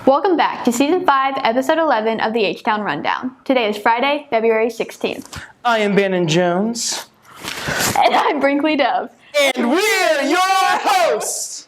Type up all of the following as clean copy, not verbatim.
Welcome back to Season 5, Episode 11 of the H-Town Rundown. Today is Friday, February 16th. I am Bannon Jones. And I'm Brinkley Dove. And we're your hosts!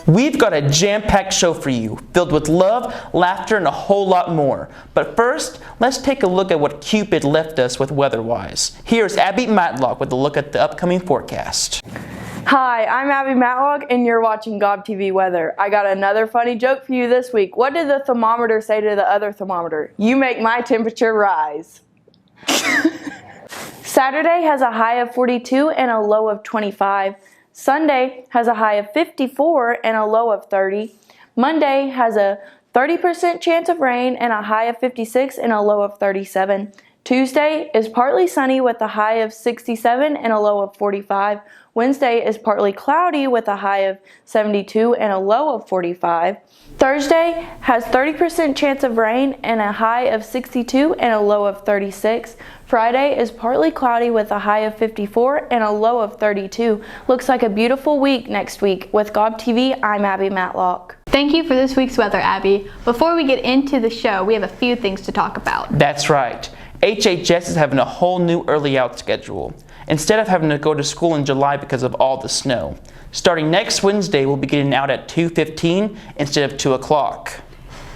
We've got a jam-packed show for you, filled with love, laughter, and a whole lot more. But first, let's take a look at what Cupid left us with weather-wise. Here's Abby Matlock with a look at the upcoming forecast. Hi, I'm Abby Matlock, and you're watching Gob TV Weather. I got another funny joke for you this week. What did the thermometer say to the other thermometer? You make my temperature rise. Saturday has a high of 42 and a low of 25. Sunday has a high of 54 and a low of 30. Monday has a 30% chance of rain and a high of 56 and a low of 37. Tuesday is partly sunny with a high of 67 and a low of 45. Wednesday is partly cloudy with a high of 72 and a low of 45. Thursday has 30% chance of rain and a high of 62 and a low of 36. Friday is partly cloudy with a high of 54 and a low of 32. Looks like a beautiful week next week. With Gob TV, I'm Abby Matlock. Thank you for this week's weather, Abby. Before we get into the show, we have a few things to talk about. That's right. HHS is having a whole new early out schedule, instead of having to go to school in July because of all the snow. Starting next Wednesday, we'll be getting out at 2:15 instead of 2 o'clock.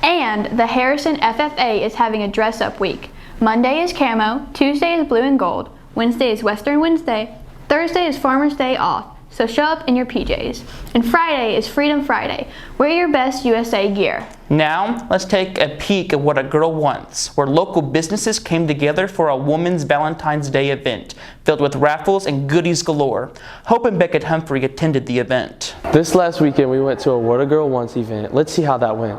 And the Harrison FFA is having a dress-up week. Monday is camo, Tuesday is blue and gold, Wednesday is Western Wednesday, Thursday is Farmer's Day off, so show up in your PJs. And Friday is Freedom Friday. Wear your best USA gear. Now, let's take a peek at what a girl wants, where local businesses came together for a Women's Valentine's Day event, filled with raffles and goodies galore. Hope and Beckett Humphrey attended the event. This last weekend we went to a What a Girl Wants event. Let's see how that went.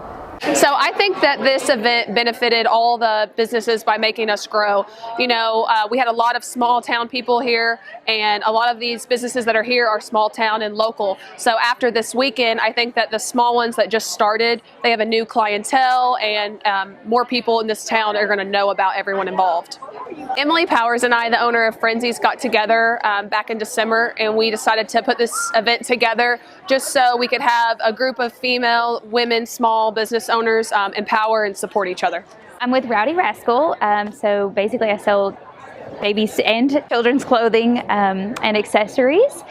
So I think that this event benefited all the businesses by making us grow. You know, we had a lot of small town people here, and a lot of these businesses that are here are small town and local. So after this weekend, I think that the small ones that just started, they have a new clientele, and more people in this town are going to know about everyone involved. Emily Powers and I, the owner of Frenzies, got together back in December, and we decided to put this event together just so we could have a group of female, women, small business owners empower and support each other. I'm with Rowdy Rascal, so basically I sell babies and children's clothing and accessories.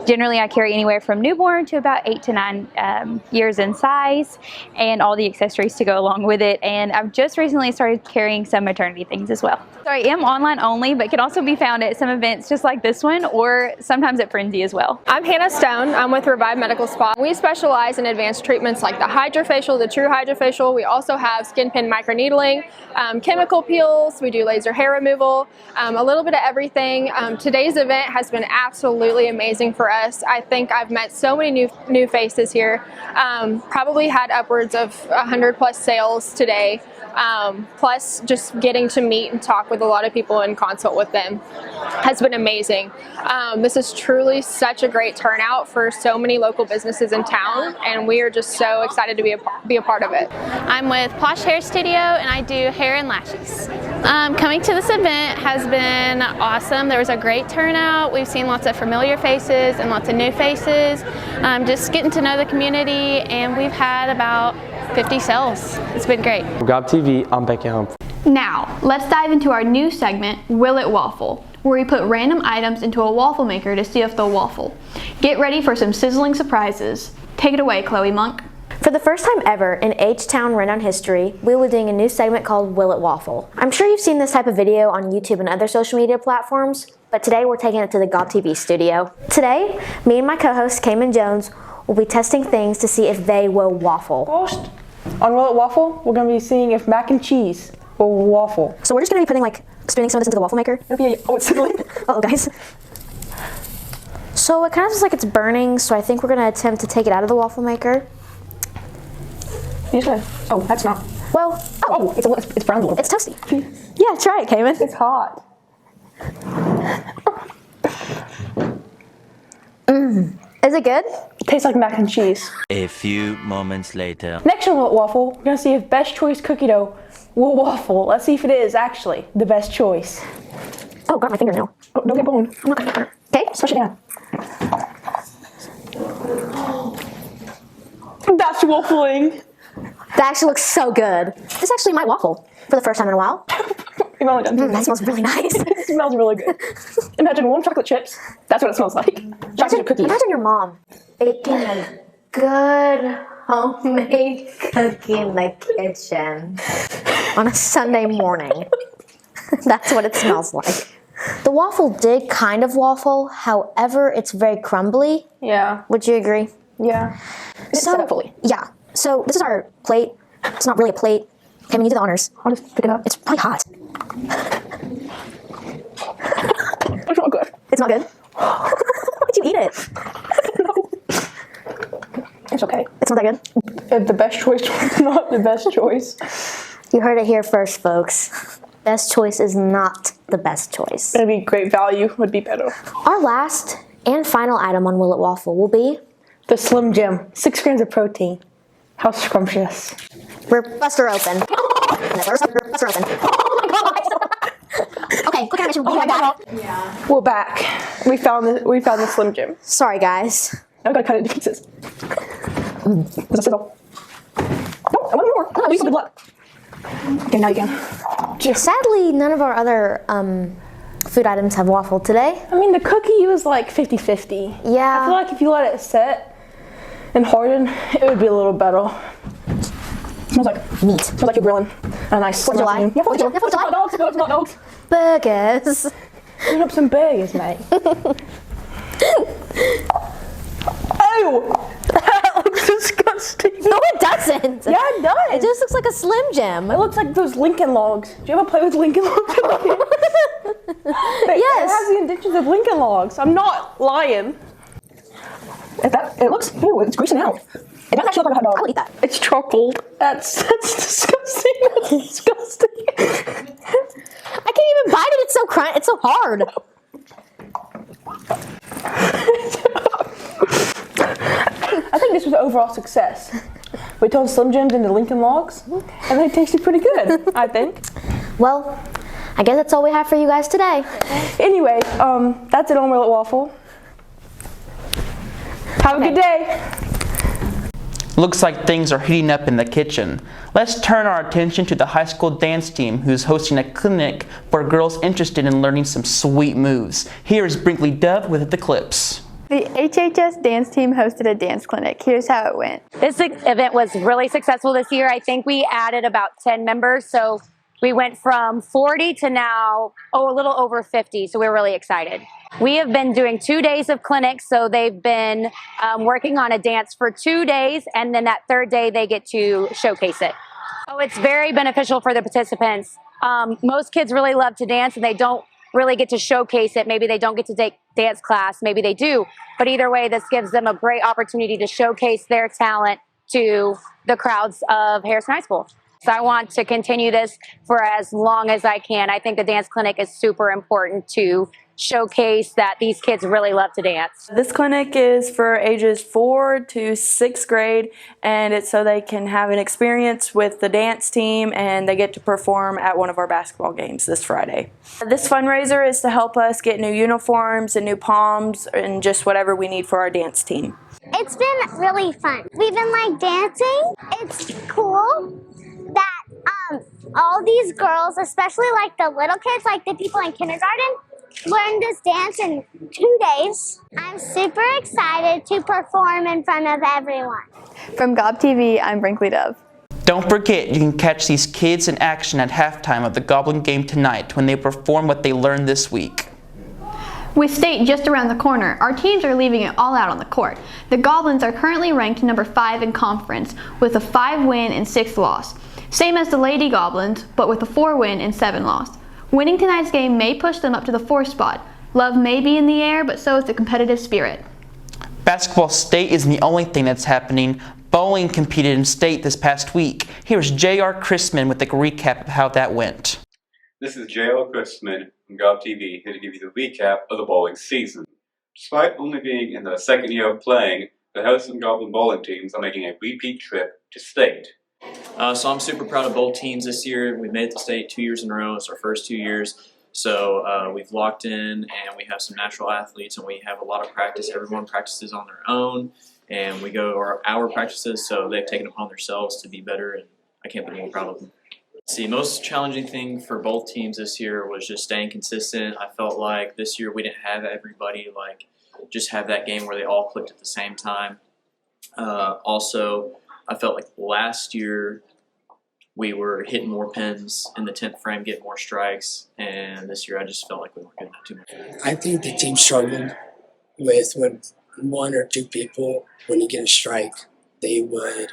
Generally I carry anywhere from newborn to about 8 to 9 years in size, and all the accessories to go along with it. And I've just recently started carrying some maternity things as well. So I am online only, but can also be found at some events just like this one, or sometimes at Frenzy as well. I'm Hannah Stone. I'm with Revive Medical Spa. We specialize in advanced treatments like the hydrofacial, the true hydrofacial. We also have skin pin microneedling, chemical peels. We do laser hair removal, a little bit of everything. Today's event has been absolutely amazing for us. I think I've met so many new faces here. Probably had upwards of 100 plus sales today. Plus just getting to meet and talk with a lot of people and consult with them has been amazing. This is truly such a great turnout for so many local businesses in town, and we are just so excited to be a part of it. I'm with Posh Hair Studio, and I do hair and lashes. Coming to this event has been awesome. There was a great turnout. We've seen lots of familiar faces and lots of new faces. Just getting to know the community, and we've had about 50 sales. It's been great. Gob TV, I'm Beckett Humphrey. Now, let's dive into our new segment, Will It Waffle, where we put random items into a waffle maker to see if they'll waffle. Get ready for some sizzling surprises. Take it away, Chloe Monk. For the first time ever in H-Town Rundown history, we were doing a new segment called Will It Waffle. I'm sure you've seen this type of video on YouTube and other social media platforms, but today we're taking it to the Gob TV studio. Today, me and my co-host, Cayman Jones, will be testing things to see if they will waffle. First, on Will It Waffle, we're going to be seeing if mac and cheese will waffle. So we're just going to be putting spooning some of this into the waffle maker. It'll be it's sizzling. Uh-oh, guys. So it kind of looks like it's burning, so I think we're gonna attempt to take it out of the waffle maker. Oh, that's not. Well, It's brown a little. it's toasty. Yeah, try it, Cayman. It's hot. Is it good? It tastes like mac and cheese. A few moments later. Next on Will It Waffle, we're gonna see if best choice cookie dough will waffle. Let's see if it is actually the best choice. Oh, got my fingernail. Oh, don't get boned. I'm not gonna hurt. Okay, Push it down. That's waffling. that actually looks so good. This actually might waffle for the first time in a while. We've only done two. That smells really nice. It smells really good. Imagine warm chocolate chips. That's what it smells like. Chocolate chip cookies. Imagine your mom baking a good homemade cookie in the kitchen on a Sunday morning. That's what it smells like. The waffle did kind of waffle, however, it's very crumbly. Yeah. Would you agree? Yeah. It's set up fully. Yeah. So this is our plate. It's not really a plate. Okay, we need the honors. I'll just pick it up. It's probably hot. It's not good. It's not good? Why did you eat it? It's okay. It's not that good? The best choice was not the best choice. You heard it here first, folks. Best choice is not the best choice. Maybe great value would be better. Our last and final item on Will It Waffle will be The Slim Jim. 6 grams of protein. How scrumptious. we're bust her open. Bust her open. Oh my god! Okay, quick animation. Oh my god. Yeah. We're back. We found the Slim Jim. Sorry, guys. Now we gotta cut it into pieces. There's a sizzle. No, I want more. Oh, use some good luck. Okay, now you can. Sadly, none of our other food items have waffled today. I mean, the cookie was like 50-50. Yeah. I feel like if you let it set and harden, it would be a little better. Smells like meat. Smells like you're grilling a nice. 4th of July. Yeah, 4th of July. Yeah, 4th of July. Hot dogs. No, it's not dogs. Burgers. Bring up some burgers, mate. Oh, that looks disgusting. No, it doesn't. Yeah, it does. It just looks like a Slim Jim. It looks like those Lincoln Logs. Do you ever play with Lincoln Logs? It has the intentions of Lincoln Logs. I'm not lying. It looks, ooh, it's greasing out. It doesn't actually look like a hot dog. I'll eat that. It's charcoaled. That's disgusting. That's disgusting. I can't even bite it. It's so it's so hard. I think this was an overall success. We turned Slim Jims into Lincoln Logs, and they tasted pretty good, I think. Well, I guess that's all we have for you guys today. Anyway, that's it on Will It Waffle. Have a good day. Looks like things are heating up in the kitchen. Let's turn our attention to the high school dance team who's hosting a clinic for girls interested in learning some sweet moves. Here is Brinkley Dove with the clips. The HHS dance team hosted a dance clinic. Here's how it went. This event was really successful this year. I think we added about 10 members, so we went from 40 to now, a little over 50, so we're really excited. We have been doing 2 days of clinics, so they've been working on a dance for 2 days, and then that 3rd day they get to showcase it. Oh, it's very beneficial for the participants. Most kids really love to dance, and they don't really get to showcase it. Maybe they don't get to take dance class, maybe they do, but either way, this gives them a great opportunity to showcase their talent to the crowds of Harrison High School. So I want to continue this for as long as I can. I think the dance clinic is super important to showcase that these kids really love to dance. This clinic is for ages 4 to 6th grade, and it's so they can have an experience with the dance team and they get to perform at one of our basketball games this Friday. This fundraiser is to help us get new uniforms and new palms and just whatever we need for our dance team. It's been really fun. We've been dancing. It's cool that all these girls, especially the little kids, the people in kindergarten, learned this dance in 2 days. I'm super excited to perform in front of everyone. From Gob TV, I'm Brinkley Dove. Don't forget, you can catch these kids in action at halftime of the Goblin game tonight when they perform what they learned this week. With state just around the corner, our teams are leaving it all out on the court. The Goblins are currently ranked number 5 in conference with a 5 win and 6 loss. Same as the Lady Goblins, but with a 4 win and 7 loss. Winning tonight's game may push them up to the 4th spot. Love may be in the air, but so is the competitive spirit. Basketball state isn't the only thing that's happening. Bowling competed in state this past week. Here's J.R. Chrisman with a recap of how that went. This is J.R. Chrisman from GovTV here to give you the recap of the bowling season. Despite only being in the second year of playing, the Harrison Goblin bowling teams are making a repeat trip to state. So I'm super proud of both teams this year. We made it to state 2 years in a row. It's our first 2 years. So we've locked in and we have some natural athletes and we have a lot of practice. Everyone practices on their own and we go to our practices, so they've taken it upon themselves to be better, and I can't be more proud of them. See, most challenging thing for both teams this year was just staying consistent. I felt like this year we didn't have everybody just have that game where they all clicked at the same time. Also, I felt like last year we were hitting more pins in the 10th frame, getting more strikes, and this year I just felt like we weren't getting that too much. I think the team struggled with when one or two people, when you get a strike, they would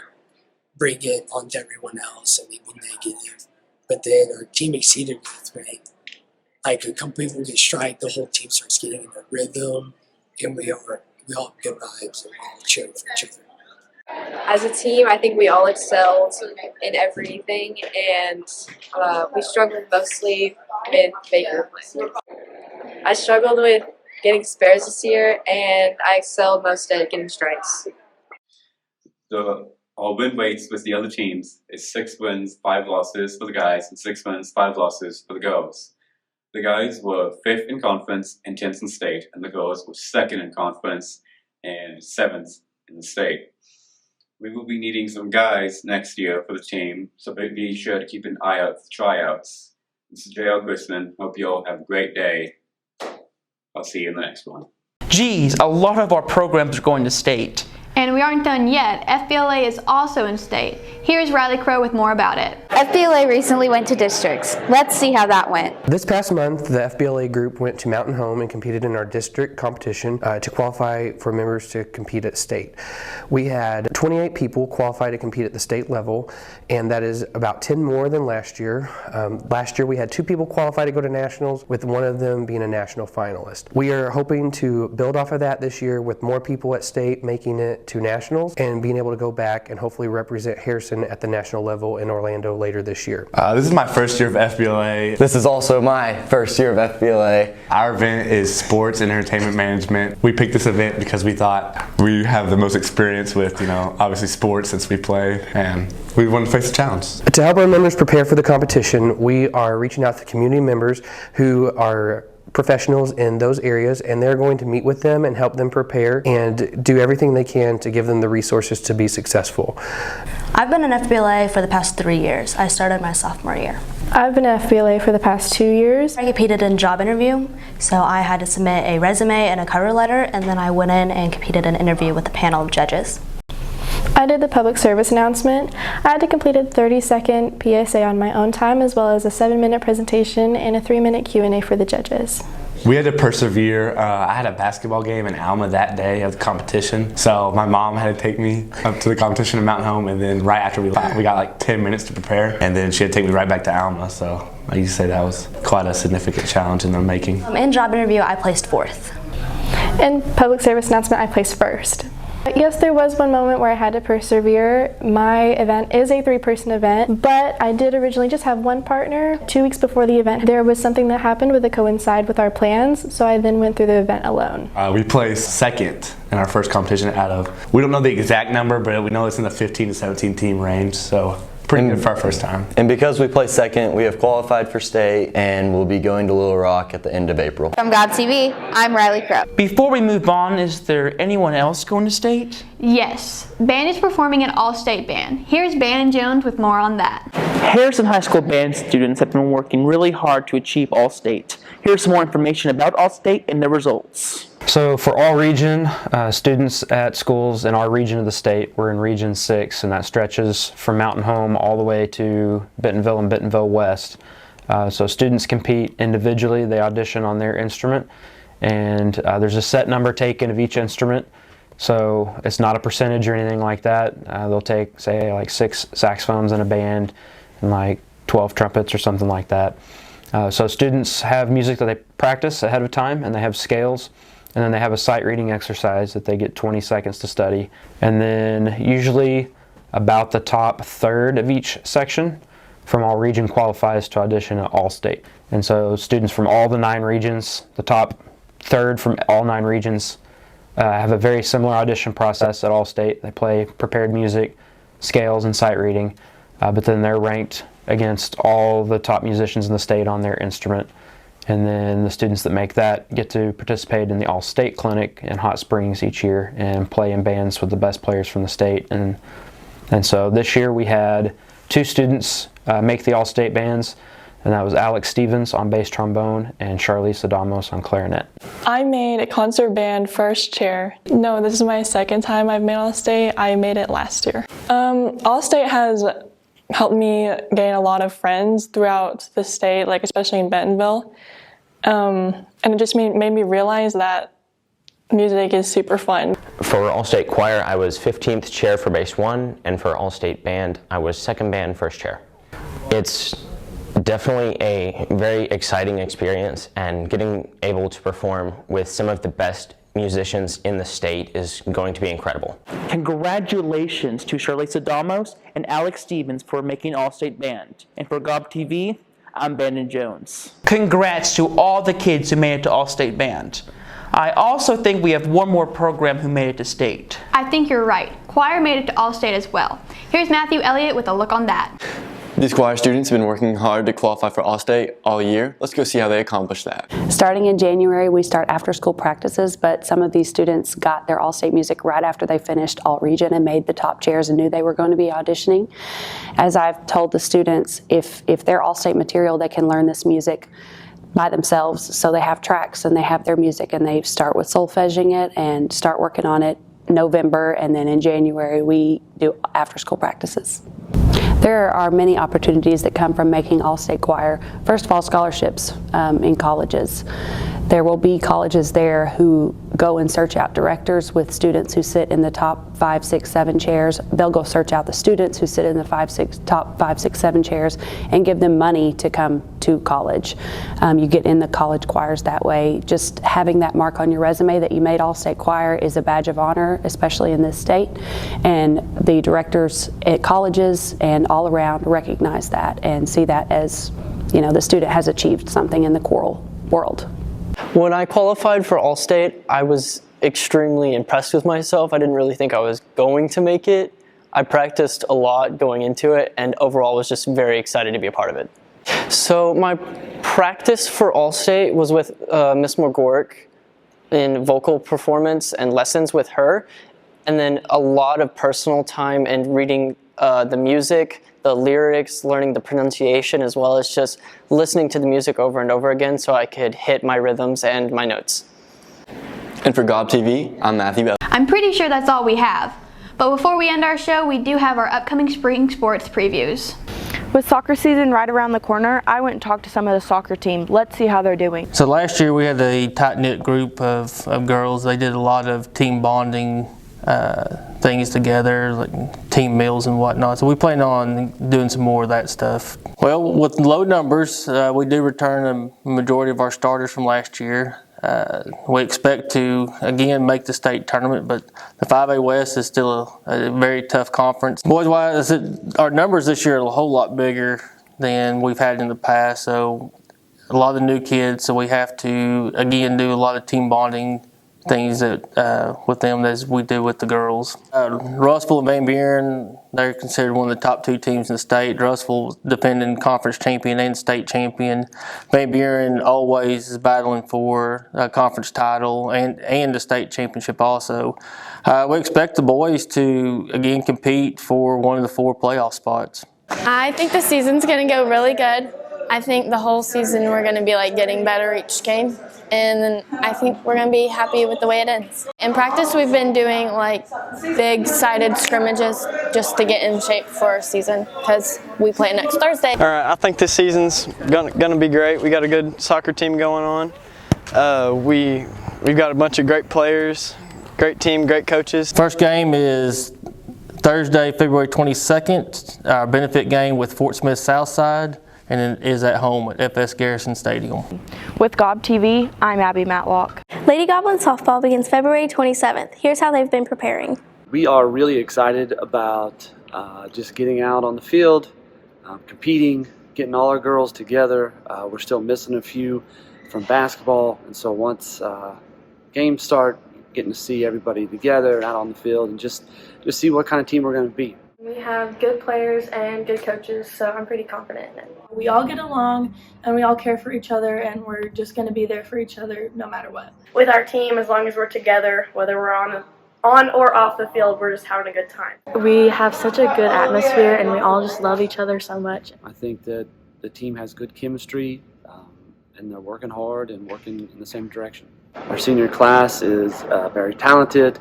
bring it onto everyone else and they'd be negative. But then our team exceeded with me. Like a couple people get strike, the whole team starts getting in a rhythm, and we all have good vibes and we're all cheering for each other. As a team, I think we all excelled in everything, and we struggled mostly with Baker. I struggled with getting spares this year, and I excelled most at getting strikes. Our win rates with the other teams is 6 wins, 5 losses for the guys, and 6 wins, 5 losses for the girls. The guys were 5th in conference and 10th in state, and the girls were 2nd in conference and 7th in the state. We will be needing some guys next year for the team, so be sure to keep an eye out for tryouts. This is J.R. Chrisman. Hope you all have a great day. I'll see you in the next one. Geez, a lot of our programs are going to state. And we aren't done yet. FBLA is also in state. Here's Riley Crow with more about it. FBLA recently went to districts. Let's see how that went. This past month, the FBLA group went to Mountain Home and competed in our district competition to qualify for members to compete at state. We had 28 people qualify to compete at the state level, and that is about 10 more than last year. Last year we had 2 people qualify to go to nationals, with one of them being a national finalist. We are hoping to build off of that this year with more people at state making it to nationals and being able to go back and hopefully represent Harrison at the national level in Orlando later this year. This is my first year of FBLA. This is also my first year of FBLA. Our event is sports and entertainment management. We picked this event because we thought we have the most experience with, obviously sports since we play, and we wanted to face the challenge. To help our members prepare for the competition, we are reaching out to community members who are professionals in those areas, and they're going to meet with them and help them prepare and do everything they can to give them the resources to be successful. I've been in FBLA for the past 3 years. I started my sophomore year. I've been in FBLA for the past 2 years. I competed in job interview, so I had to submit a resume and a cover letter, and then I went in and competed in an interview with a panel of judges. I did the public service announcement. I had to complete a 30-second PSA on my own time, as well as a 7-minute presentation and a 3-minute Q&A for the judges. We had to persevere. I had a basketball game in Alma that day of the competition, so my mom had to take me up to the competition in Mountain Home, and then right after we got like 10 minutes to prepare, and then she had to take me right back to Alma, so I used to say that was quite a significant challenge in the making. In job interview, I placed 4th. In public service announcement, I placed 1st. Yes, there was one moment where I had to persevere. My event is a 3-person event, but I did originally just have one partner. 2 weeks before the event, there was something that happened with it coincide with our plans, so I then went through the event alone. We placed 2nd in our first competition out of, we don't know the exact number, but we know it's in the 15 to 17 team range, so pretty good for our first time. And because we placed 2nd, we have qualified for state and we'll be going to Little Rock at the end of April. From GovTV, I'm Riley Crow. Before we move on, is there anyone else going to state? Yes, band is performing an all-state band. Here's Bannon Jones with more on that. Harrison High School band students have been working really hard to achieve all-state. Here's some more information about all-state and the results. So for all region students at schools in our region of the state, we're in Region 6, and that stretches from Mountain Home all the way to Bentonville and Bentonville West. So students compete individually, they audition on their instrument, and there's a set number taken of each instrument. So it's not a percentage or anything like that. They'll take, say, like 6 saxophones in a band and like 12 trumpets or something like that. So students have music that they practice ahead of time, and they have scales, and then they have a sight reading exercise that they get 20 seconds to study. And then usually about the top third of each section from all region qualifies to audition at All-State. And so students from all the 9 regions, the top third from all 9 regions, have a very similar audition process at All-State. They play prepared music, scales, and sight reading, but then they're ranked against all the top musicians in the state on their instrument. And then the students that make that get to participate in the All-State Clinic in Hot Springs each year and play in bands with the best players from the state. And so this year we had 2 students make the All-State bands, and that was Alex Stevens on bass trombone and Charlize Adamos on clarinet. I made a concert band first chair. No, this is my second time I've made All-State. I made it last year. All-State has helped me gain a lot of friends throughout the state, like especially in Bentonville. And it just made me realize that music is super fun. For All-State Choir, I was 15th chair for bass 1, and for All-State Band, I was 2nd band first chair. It's definitely a very exciting experience, and getting able to perform with some of the best musicians in the state is going to be incredible. Congratulations to Charlize Adamos and Alex Stevens for making All-State Band. And for GobTV, I'm Brandon Jones. Congrats to all the kids who made it to All-State Band. I also think we have one more program who made it to state. I think you're right. Choir made it to All-State as well. Here's Matthew Elliott with a look on that. These choir students have been working hard to qualify for All-State all year. Let's go see how they accomplished that. Starting in January, we start after-school practices, but some of these students got their All-State music right after they finished All-Region and made the top chairs and knew they were going to be auditioning. As I've told the students, if they're All-State material, they can learn this music by themselves, so they have tracks and they have their music, and they start with solfeging it and start working on it in November, and then in January we do after-school practices. There are many opportunities that come from making All-State Choir. First of all, scholarships in colleges. There will be colleges there who go and search out directors with students who sit in the top 5, 6, 7 chairs. They'll go search out the students who sit in the top 5, 6, 7 chairs and give them money to come to college. You get in the college choirs that way. Just having that mark on your resume that you made All-State Choir is a badge of honor, especially in this state. And the directors at colleges and all around recognize that and see that as, you know, the student has achieved something in the choral world. When I qualified for All-State, I was extremely impressed with myself. I didn't really think I was going to make it. I practiced a lot going into it, and overall was just very excited to be a part of it. So my practice for All-State was with Miss McGork in vocal performance and lessons with her, and then a lot of personal time and reading the music, the lyrics, learning the pronunciation, as well as just listening to the music over and over again so I could hit my rhythms and my notes. And for GobTV, I'm Matthew Elliott. I'm pretty sure that's all we have. But before we end our show, we do have our upcoming spring sports previews. With soccer season right around the corner, I went and talked to some of the soccer team. Let's see how they're doing. So last year we had a tight-knit group of girls. They did a lot of team bonding things together, like team meals and whatnot. So we plan on doing some more of that stuff. Well, with low numbers, we do return a majority of our starters from last year. We expect to, again, make the state tournament, but the 5A West is still a very tough conference. Boys-wise, our numbers this year are a whole lot bigger than we've had in the past, so a lot of the new kids, so we have to, again, do a lot of team bonding things that with them as we do with the girls. Russell and Van Buren, they're considered one of the top 2 teams in the state. Russell, defending conference champion and state champion. Van Buren always is battling for a conference title and the state championship also. We expect the boys to, again, compete for one of the 4 playoff spots. I think the season's going to go really good. I think the whole season we're going to be like getting better each game. And then I think we're going to be happy with the way it ends. In practice, we've been doing like big sided scrimmages just to get in shape for our season because we play next Thursday. All right, I think this season's gonna be great. We got a good soccer team going on. We've got a bunch of great players, great team, great coaches. First game is Thursday, February 22nd, our benefit game with Fort Smith Southside. and it is at home at FS Garrison Stadium. With GOB TV, I'm Abby Matlock. Lady Goblin softball begins February 27th. Here's how they've been preparing. We are really excited about just getting out on the field, competing, getting all our girls together. We're still missing a few from basketball, and so once games start, getting to see everybody together out on the field and just see what kind of team we're going to be. We have good players and good coaches, so I'm pretty confident in it. We all get along and we all care for each other, and we're just going to be there for each other no matter what. With our team, as long as we're together, whether we're on or off the field, we're just having a good time. We have such a good atmosphere and we all just love each other so much. I think that the team has good chemistry and they're working hard and working in the same direction. Our senior class is very talented.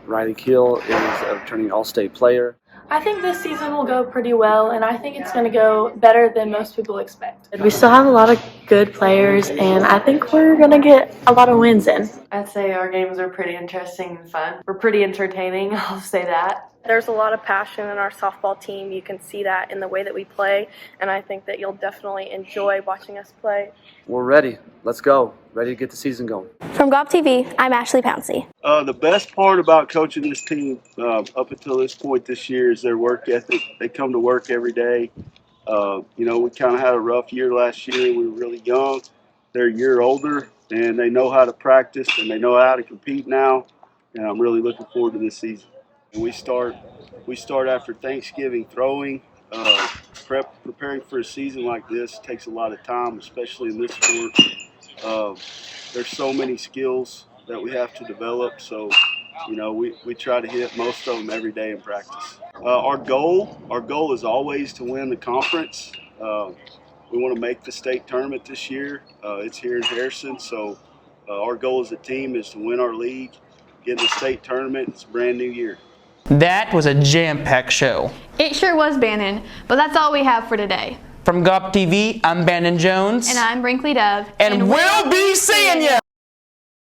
Riley Keel is a returning All-State player. I think this season will go pretty well, and I think it's going to go better than most people expect. We still have a lot of good players, and I think we're going to get a lot of wins in. I'd say our games are pretty interesting and fun. We're pretty entertaining, I'll say that. There's a lot of passion in our softball team. You can see that in the way that we play, and I think that you'll definitely enjoy watching us play. We're ready. Let's go. Ready to get the season going. From GOB TV, I'm Ashley Pouncey. The best part about coaching this team up until this point this year is their work ethic. They come to work every day. We kind of had a rough year last year. We were really young. They're a year older, and they know how to practice, and they know how to compete now, and I'm really looking forward to this season. And we start after Thanksgiving throwing. Preparing for a season like this takes a lot of time, especially in this sport. There's so many skills that we have to develop, so we try to hit most of them every day in practice. Our goal is always to win the conference. We want to make the state tournament this year. It's here in Harrison, so our goal as a team is to win our league, get in the state tournament. It's a brand new year. That was a jam-packed show. It sure was, Bannon, but that's all we have for today. From GOB TV, I'm Bannon Jones. And I'm Brinkley Dove. And we'll be seeing you!